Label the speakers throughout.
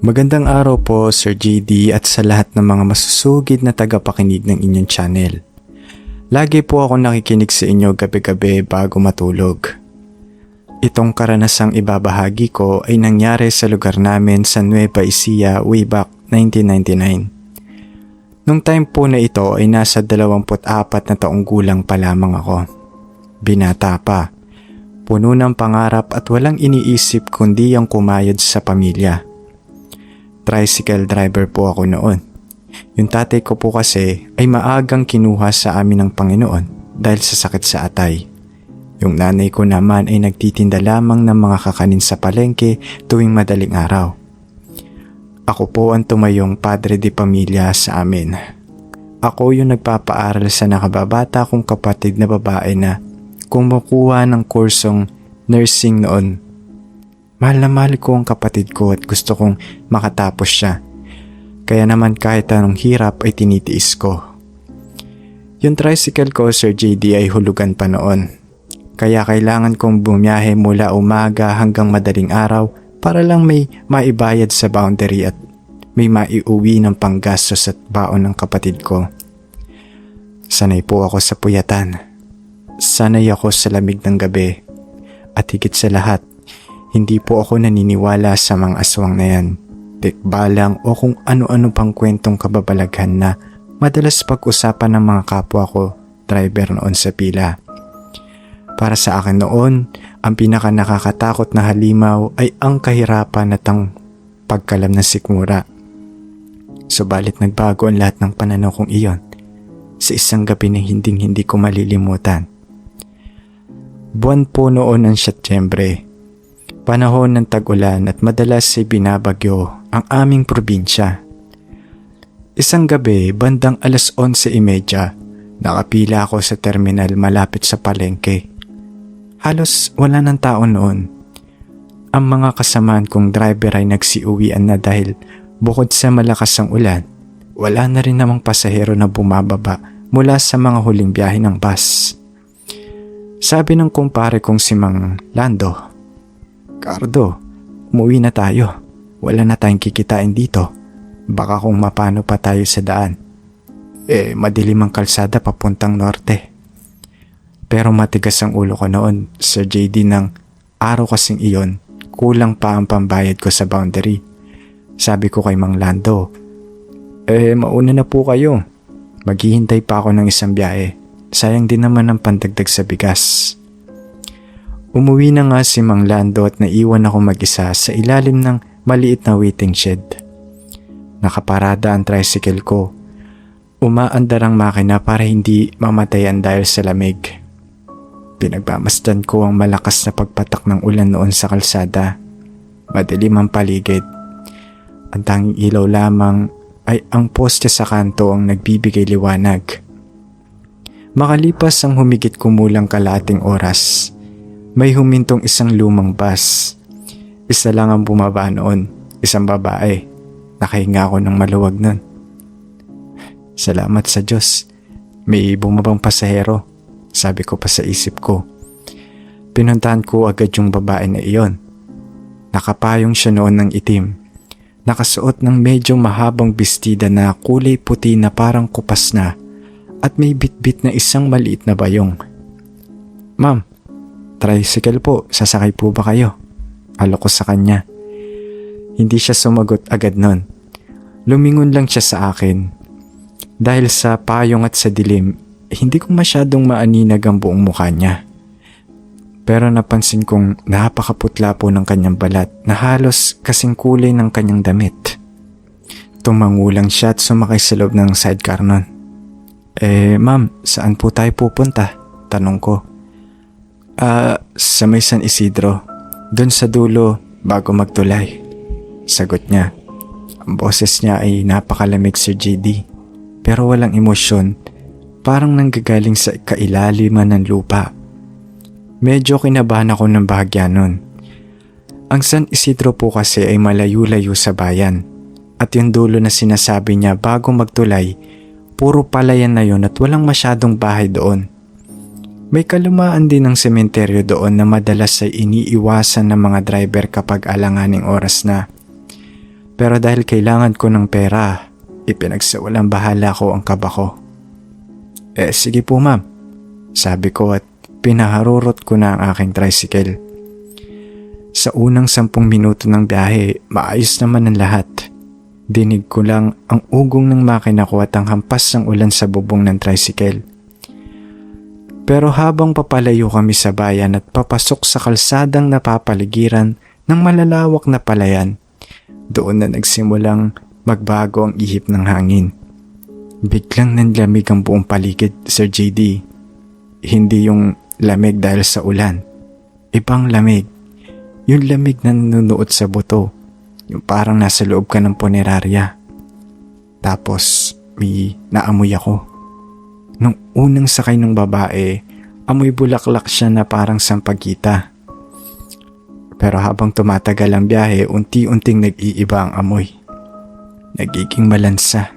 Speaker 1: Magandang araw po Sir JD at sa lahat ng mga masusugid na tagapakinig ng inyong channel. Lagi po ako nakikinig sa inyo gabi-gabi bago matulog. Itong karanasang ibabahagi ko ay nangyari sa lugar namin sa Nueva Ecija way back 1999. Nung time po na ito ay nasa 24 na taong gulang pa lamang ako. Binata pa, puno ng pangarap at walang iniisip kundi ang kumayod sa pamilya. Tricycle driver po ako noon. Yung tatay ko po kasi ay maagang kinuha sa amin ng Panginoon dahil sa sakit sa atay. Yung nanay ko naman ay nagtitinda lamang ng mga kakanin sa palengke tuwing madaling araw. Ako po ang tumayong padre de pamilya sa amin. Ako yung nagpapaaral sa nakababata kong kapatid na babae na kumukuha ng kursong nursing noon. Mahal na mahal ko ang kapatid ko at gusto kong makatapos siya. Kaya naman kahit anong hirap ay tinitiis ko. Yung tricycle ko Sir JD ay hulugan pa noon. Kaya kailangan kong bumiyahe mula umaga hanggang madaling araw para lang may maibayad sa boundary at may maiuwi ng panggastos at baon ng kapatid ko. Sanay po ako sa puyatan. Sanay ako sa lamig ng gabi. At higit sa lahat, hindi po ako naniniwala sa mga aswang na yan, tikbalang o kung ano-ano pang kwentong kababalaghan na madalas pag-usapan ng mga kapwa ko, driver noon sa pila. Para sa akin noon, ang pinaka nakakatakot na halimaw ay ang kahirapan at ang pagkalam ng sikmura. Subalit nagbago ang lahat ng pananaw kong iyon sa isang gabi na hindi ko malilimutan. Buwan po noon ang Setyembre. Panahon ng tag-ulan at madalas ay binabagyo ang aming probinsya. Isang gabi, bandang 11:30, nakapila ako sa terminal malapit sa palengke. Halos wala ng tao noon. Ang mga kasamaan kong driver ay nagsiuwian na dahil bukod sa malakas ang ulan, wala na rin namang pasahero na bumababa mula sa mga huling biyahe ng bus. Sabi ng kumpare kong si Mang Lando, "Cardo, umuwi na tayo. Wala na tayong kikitain dito. Baka kung mapano pa tayo sa daan. Madilim ang kalsada papuntang norte." Pero matigas ang ulo ko noon, Sir JD, ng araw kasing iyon, kulang pa ang pambayad ko sa boundary. Sabi ko kay Mang Lando, mauna na po kayo. Maghihintay pa ako ng isang biyahe. Sayang din naman ang pandagdag sa bigas. Umuwi na nga si Mang Lando at naiwan ako mag-isa sa ilalim ng maliit na waiting shed. Nakaparada ang tricycle ko. Umaandar ang makina para hindi mamatayan dahil sa lamig. Pinagmamasdan ko ang malakas na pagpatak ng ulan noon sa kalsada. Madilim ang paligid. Ang tanging ilaw lamang ay ang poste sa kanto ang nagbibigay liwanag. Makalipas ang humigit kumulang kalahating oras, may humintong isang lumang bus. Isa lang ang bumaba noon, isang babae. Nakahinga ako ng maluwag nun. Salamat sa Diyos, may bumabang pasahero, sabi ko pa sa isip ko. Pinuntahan ko agad yung babae na iyon. Nakapayong siya noon ng itim. Nakasuot ng medyo mahabang bestida na kulay puti na parang kupas na at may bitbit na isang maliit na bayong. "Ma'am, tricycle po, sasakay po ba kayo?" Alok ko sa kanya. Hindi siya sumagot agad nun. Lumingon lang siya sa akin. Dahil sa payong at sa dilim, hindi ko masyadong maaninag ang buong mukha niya. Pero napansin kong napakaputla po ng kanyang balat na halos kasing kulay ng kanyang damit. Tumango lang siya at sumakay sa loob ng sidecar nun. Ma'am, saan po tayo pupunta?" Tanong ko. Sa may San Isidro. Doon sa dulo bago magtulay," sagot niya. Ang boses niya ay napakalamig, Sir JD. Pero walang emosyon. Parang nanggagaling sa kailaliman ng lupa. Medyo kinabahan ako ng bahagya nun. Ang San Isidro po kasi ay malayo-layo sa bayan. At yung dulo na sinasabi niya bago magtulay, puro palayan na yun at walang masyadong bahay doon. May kalumaan din ng sementeryo doon na madalas ay iniiwasan ng mga driver kapag alanganing oras na. Pero dahil kailangan ko ng pera, ipinagsawalang bahala ko ang kaba ko. Sige po ma'am, sabi ko at pinaharurot ko na ang aking tricycle. Sa unang 10 minuto ng biyahe, maayos naman ang lahat. Dinig ko lang ang ugong ng makina ko at ang hampas ng ulan sa bubong ng tricycle. Pero habang papalayo kami sa bayan at papasok sa kalsadang napapaligiran ng malalawak na palayan, doon na nagsimulang magbago ang ihip ng hangin. Biglang nanlamig ang buong paligid, Sir JD. Hindi yung lamig dahil sa ulan. Ibang lamig. Yung lamig na nanunuot sa buto. Yung parang nasa loob ka ng punerarya. Tapos may naamoy ako. Nung unang sakay ng babae, amoy bulaklak siya na parang sampagita. Pero habang tumatagal ang biyahe, unti-unting nag-iiba ang amoy. Nagiging malansa.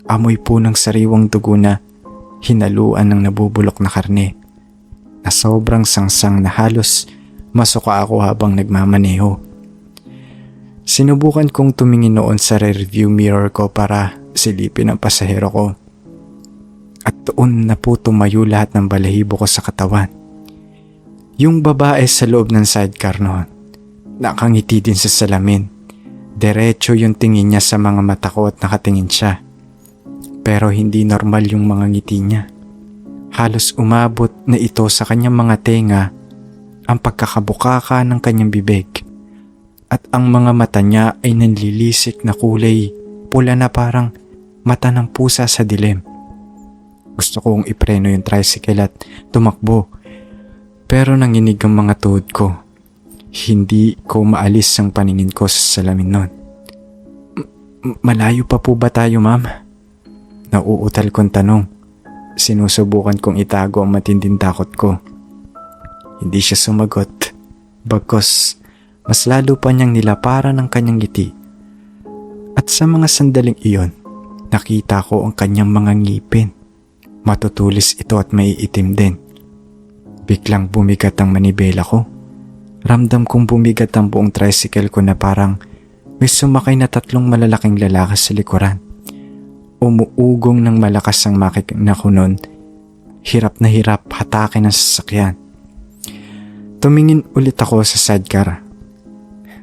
Speaker 1: Amoy po ng sariwang dugo na hinaluan ng nabubulok na karne. Na sobrang sangsang na halos masuka ako habang nagmamaneho. Sinubukan kong tumingin noon sa rearview mirror ko para silipin ang pasahero ko. At doon na po tumayo lahat ng balahibo ko sa katawan. Yung babae sa loob ng sidecar noon, nakangiti din sa salamin. Diretso yung tingin niya sa mga mata ko at nakatingin siya. Pero hindi normal yung mga ngiti niya. Halos umabot na ito sa kanyang mga tenga ang pagkakabukaka ng kanyang bibig. At ang mga mata niya ay nanlilisik na kulay pula na parang mata ng pusa sa dilim. Gusto kong ipreno yung tricycle at tumakbo. Pero nanginig ang mga tuhod ko. Hindi ko maalis ang paningin ko sa salamin nun. Malayo pa po ba tayo, ma'am? Nauutal kong tanong. Sinusubukan kong itago ang matinding takot ko. Hindi siya sumagot. Bagkus, mas lalo pa niyang nilaparan ang kanyang ngiti. At sa mga sandaling iyon, nakita ko ang kanyang mga ngipin. Matutulis ito at maiitim din. Biglang bumigat ang manibela ko. Ramdam kong bumigat ang buong tricycle ko na parang may sumakay na 3 malalaking lalaki sa likuran. Umuugong ng malakas ang makina ko nun. Hirap na hirap hatakin ang sasakyan. Tumingin ulit ako sa sidecar.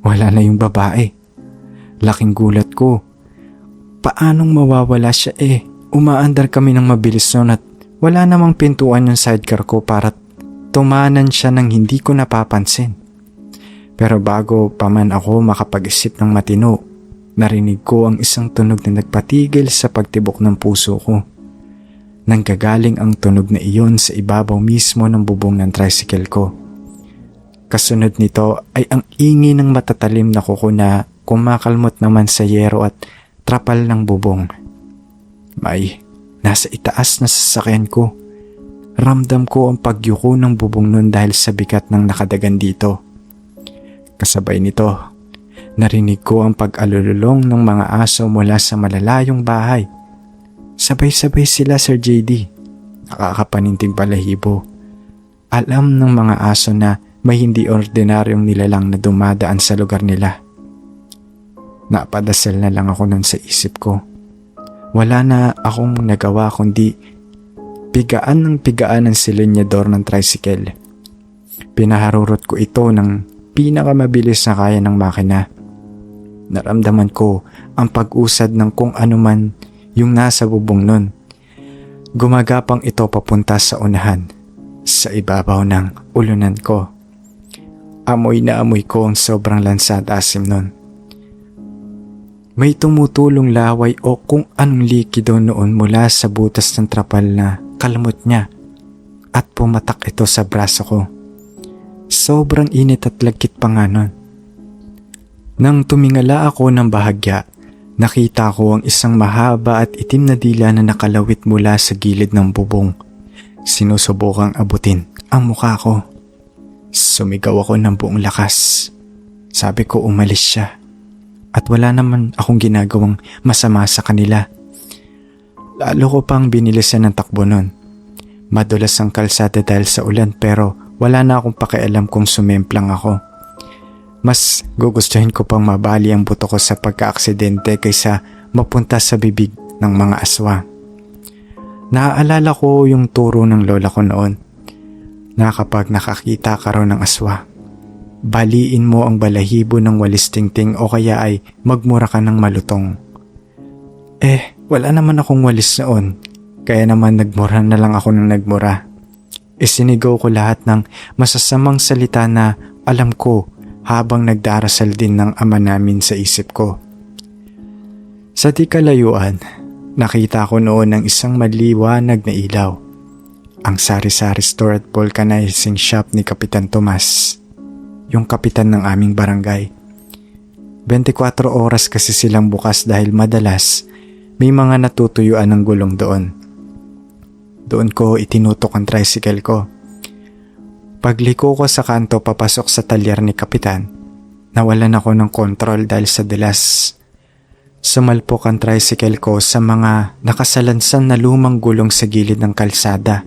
Speaker 1: Wala na yung babae. Laking gulat ko. Paanong mawawala siya Umaandar kami ng mabilis noon at wala namang pintuan yung sidecar ko para tumanan siya nang hindi ko napapansin. Pero bago pa man ako makapag-isip ng matino, narinig ko ang isang tunog na nagpatigil sa pagtibok ng puso ko. Nanggagaling ang tunog na iyon sa ibabaw mismo ng bubong ng tricycle ko. Kasunod nito ay ang ingi ng matatalim na kuko na kumakalmot naman sa yero at trapal ng bubong. May nasa itaas na sasakyan ko. Ramdam ko ang pagyuko ng bubong nun dahil sa bigat ng nakadagan dito. Kasabay nito, narinig ko ang pag-alululong ng mga aso mula sa malalayong bahay. Sabay-sabay sila, Sir JD. Nakakapanintig balahibo. Alam ng mga aso na may hindi ordinaryong nilalang na dumadaan sa lugar nila. Napadasal na lang ako nun sa isip ko. Wala na akong nagawa kundi pigaan ng pigaan ang silinyador ng tricycle. Pinaharurot ko ito ng pinakamabilis na kaya ng makina. Naramdaman ko ang pag-usad ng kung ano man yung nasa bubong nun. Gumagapang ito papunta sa unahan, sa ibabaw ng ulunan ko. Amoy na amoy ko ang sobrang lansa at asim nun. May tumutulong laway o kung anong likido noon mula sa butas ng trapal na kalmot niya at pumatak ito sa braso ko. Sobrang init at lagkit pa nga nun. Nang tumingala ako ng bahagya, nakita ko ang isang mahaba at itim na dila na nakalawit mula sa gilid ng bubong. Sinusubukang abutin ang mukha ko. Sumigaw ako ng buong lakas. Sabi ko umalis siya. At wala naman akong ginagawang masama sa kanila. Lalo ko pang binilisan ng takbo nun. Madulas ang kalsada dahil sa ulan pero wala na akong pakialam kung sumemplang ako. Mas gugustuhin ko pang mabali ang buto ko sa pagkaaksidente kaysa mapunta sa bibig ng mga aswa. Naaalala ko yung turo ng lola ko noon na kapag nakakita ka raw ng aswa, baliin mo ang balahibo ng walis tingting o kaya ay magmura ka ng malutong. Wala naman akong walis noon, kaya naman nagmura na lang ako ng nagmura. Isinigaw ko lahat ng masasamang salita na alam ko habang nagdarasal din ng ama namin sa isip ko. Sa di kalayuan, nakita ko noon ang isang maliwanag na ilaw. Ang sari-sari store at vulcanizing shop ni Kapitan Tomas, yung kapitan ng aming barangay. 24 oras kasi silang bukas dahil madalas may mga natutuyuan ng gulong doon. Doon ko itinutok ang tricycle ko. Pagliko ko sa kanto papasok sa talyer ni Kapitan, nawalan ako ng kontrol dahil sa dalas. Sumalpok ang tricycle ko sa mga nakasalansan na lumang gulong sa gilid ng kalsada.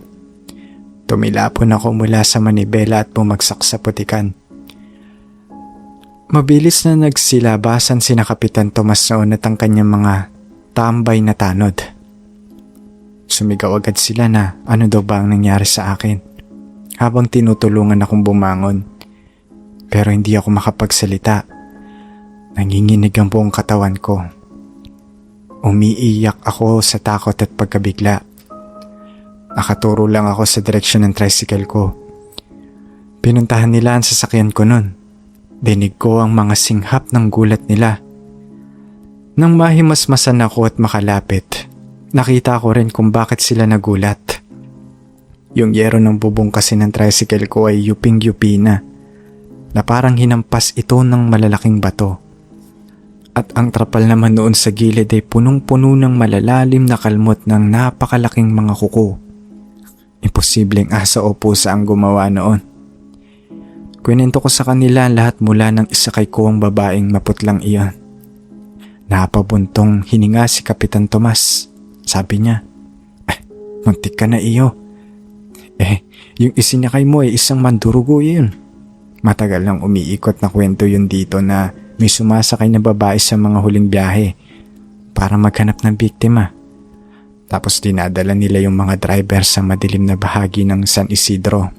Speaker 1: Tumilapon ako mula sa manibela at bumagsak sa putikan. Mabilis na nagsilabasan sina Kapitan Tomas noon at ang kanyang mga tambay na tanod. Sumigaw agad sila na ano daw ba ang nangyari sa akin habang tinutulungan akong bumangon. Pero hindi ako makapagsalita. Nanginginig ang buong katawan ko. Umiiyak ako sa takot at pagkabigla. Nakaturo lang ako sa direksyon ng tricycle ko. Pinuntahan nila ang sasakyan ko nun. Dinig ko ang mga singhap ng gulat nila. Nang mahimasmasan ako at makalapit, nakita ko rin kung bakit sila nagulat. Yung yero ng bubong kasi ng tricycle ko ay yuping-yupi na parang hinampas ito ng malalaking bato. At ang trapal naman noon sa gilid ay punong-puno ng malalalim na kalmot ng napakalaking mga kuko. Imposibleng asa o pusa ang gumawa noon. Kwento ko sa kanila lahat mula ng isakay ko ang babaeng maputlang iyon. Napabuntong hininga si Kapitan Tomas. Sabi niya, muntik ka na iyo. Yung isinikay mo ay isang mandurugo yun. Matagal nang umiikot na kwento yun dito na may sumasakay na babae sa mga huling biyahe para maghanap ng biktima. Tapos dinadala nila yung mga driver sa madilim na bahagi ng San Isidro.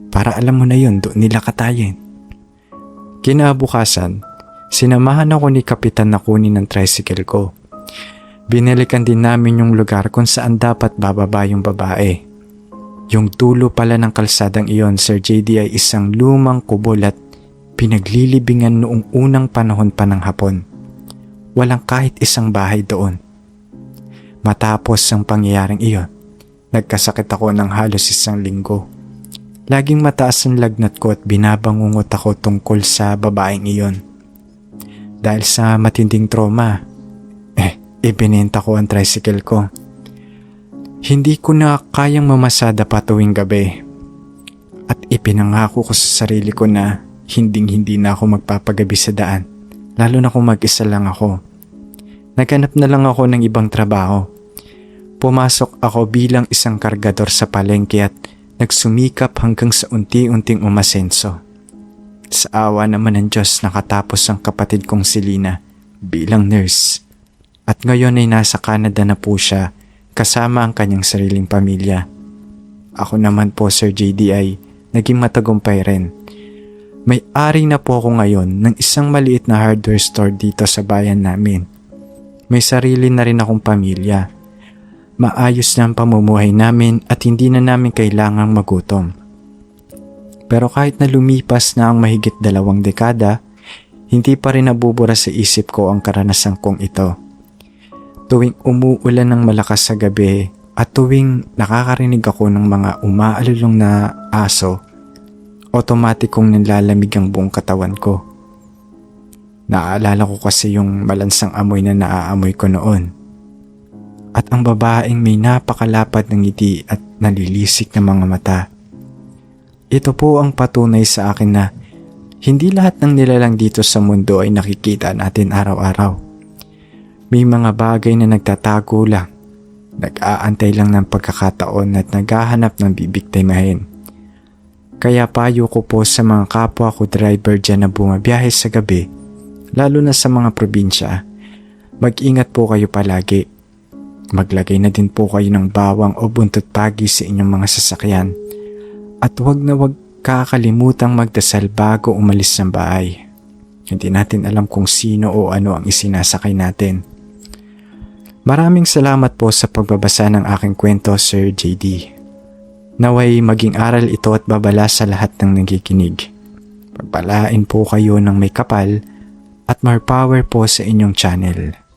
Speaker 1: Para alam mo na yun, doon nila katayin. Kinabukasan, sinamahan ako ni Kapitan na kunin ng tricycle ko. Binalikan din namin yung lugar kung saan dapat bababa yung babae. Yung dulo pala ng kalsadang iyon, Sir JD, ay isang lumang kubol at pinaglilibingan noong unang panahon pa ng Hapon. Walang kahit isang bahay doon. Matapos ang pangyayaring iyon, nagkasakit ako ng halos 1 linggo. Laging mataas ang lagnat ko at binabangungot ako tungkol sa babaeng iyon. Dahil sa matinding trauma, ibinenta ko ang tricycle ko. Hindi ko na kayang mamasada pa tuwing gabi. At ipinangako ko sa sarili ko na hindi na ako magpapagabi sa daan. Lalo na kung mag-isa lang ako. Naghanap na lang ako ng ibang trabaho. Pumasok ako bilang isang kargador sa palengke at nagsumikap hanggang sa unti-unting umasenso. Sa awa naman ng Diyos, nakatapos ang kapatid kong si Lina bilang nurse. At ngayon ay nasa Canada na po siya kasama ang kanyang sariling pamilya. Ako naman po, Sir JD, ay naging matagumpay rin. May-ari na po ako ngayon ng isang maliit na hardware store dito sa bayan namin. May sarili na rin akong pamilya. Maayos na ang pamumuhay namin at hindi na namin kailangang magutom. Pero kahit na lumipas na ang mahigit 2 dekada, hindi pa rin nabubura sa isip ko ang karanasan kong ito. Tuwing umuulan ng malakas sa gabi at tuwing nakakarinig ako ng mga umaalulong na aso, otomatikong nilalamig ang buong katawan ko. Naaalala ko kasi yung malansang amoy na naaamoy ko noon. At ang babaeng may napakalapad ng ngiti at nalilisik na mga mata. Ito po ang patunay sa akin na hindi lahat ng nilalang dito sa mundo ay nakikita natin araw-araw. May mga bagay na nagtatago lang, nag-aantay lang ng pagkakataon at naghahanap ng bibiktimahin. Kaya payo ko po sa mga kapwa ko driver dyan na bumabiyahe sa gabi, lalo na sa mga probinsya, mag-ingat po kayo palagi. Maglagay na din po kayo ng bawang o buntot pagi sa inyong mga sasakyan. At wag na wag kakalimutan magdasal bago umalis ng bahay. Hindi natin alam kung sino o ano ang isinasakay natin. Maraming salamat po sa pagbabasa ng aking kwento, Sir JD. Naway maging aral ito at babala sa lahat ng nakikinig. Pagpalain po kayo ng may kapal at more power po sa inyong channel.